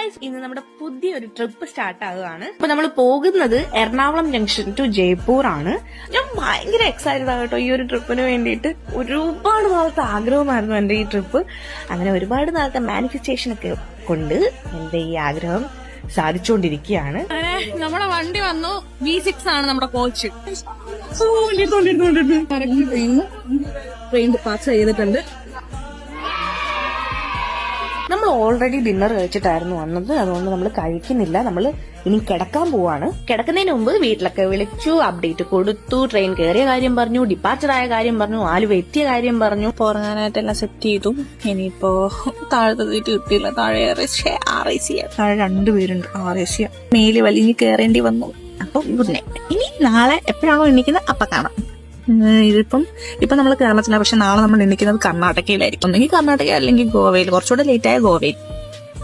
Guys, ഇന്ന് നമ്മുടെ പുതിയൊരു ട്രിപ്പ് സ്റ്റാർട്ട് ആകുകയാണ്. അപ്പൊ നമ്മൾ പോകുന്നത് എറണാകുളം ജംഗ്ഷൻ ടു ജയ്പൂർ ആണ്. ഞാൻ ഭയങ്കര എക്സൈറ്റഡ് ആകട്ടോ ഈ ഒരു ട്രിപ്പിന് വേണ്ടിയിട്ട്. ഒരുപാട് നാളത്തെ ആഗ്രഹമായിരുന്നു എന്റെ ഈ ട്രിപ്പ്. അങ്ങനെ ഒരുപാട് നാളത്തെ മാനിഫെസ്റ്റേഷൻ ഒക്കെ കൊണ്ട് എന്റെ ഈ ആഗ്രഹം സാധിച്ചുകൊണ്ടിരിക്കുകയാണ്. നമ്മുടെ വണ്ടി വന്നു. V6 ആണ് നമ്മുടെ കോച്ച്. ട്രെയിൻ ഡിപ്പാർച്ചർ ചെയ്തിട്ടുണ്ട്. നമ്മൾ ഓൾറെഡി ഡിന്നർ കഴിച്ചിട്ടായിരുന്നു വന്നത്, അതുകൊണ്ട് നമ്മൾ കഴിക്കുന്നില്ല. നമ്മൾ ഇനി കിടക്കാൻ പോവാണ്. കിടക്കുന്നതിന് മുമ്പ് വീട്ടിലൊക്കെ വിളിച്ചു, അപ്ഡേറ്റ് കൊടുത്തു, ട്രെയിൻ കയറിയ കാര്യം പറഞ്ഞു, ഡിപ്പാർച്ചർ ആയ കാര്യം പറഞ്ഞു, ആലുവ എത്തിയ കാര്യം പറഞ്ഞു. പോറാനായിട്ടെല്ലാം സെറ്റ് ചെയ്തു. ഇനിയിപ്പോ താഴത്തെ സീറ്റ് കിട്ടിയില്ല. താഴെ RAC താഴെ 2 പേരുണ്ട്. RAC മേല് വലിഞ്ഞ് കയറേണ്ടി വന്നു. അപ്പൊ ഗുഡ് നൈറ്റ്. ഇനി നാളെ എപ്പോഴാണോ എണ്ണിക്കുന്നത് അപ്പൊ കാണാം. ഇപ്പൊ നമ്മൾ കേരളത്തിലാണ്, പക്ഷെ നാളെ നമ്മൾ എണ്ണിക്കുന്നത് കർണാടകയിലായിരിക്കും. ഒന്നെങ്കിൽ കർണാടക അല്ലെങ്കിൽ ഗോവയിൽ, കുറച്ചുകൂടെ ലേറ്റായ ഗോവയിൽ.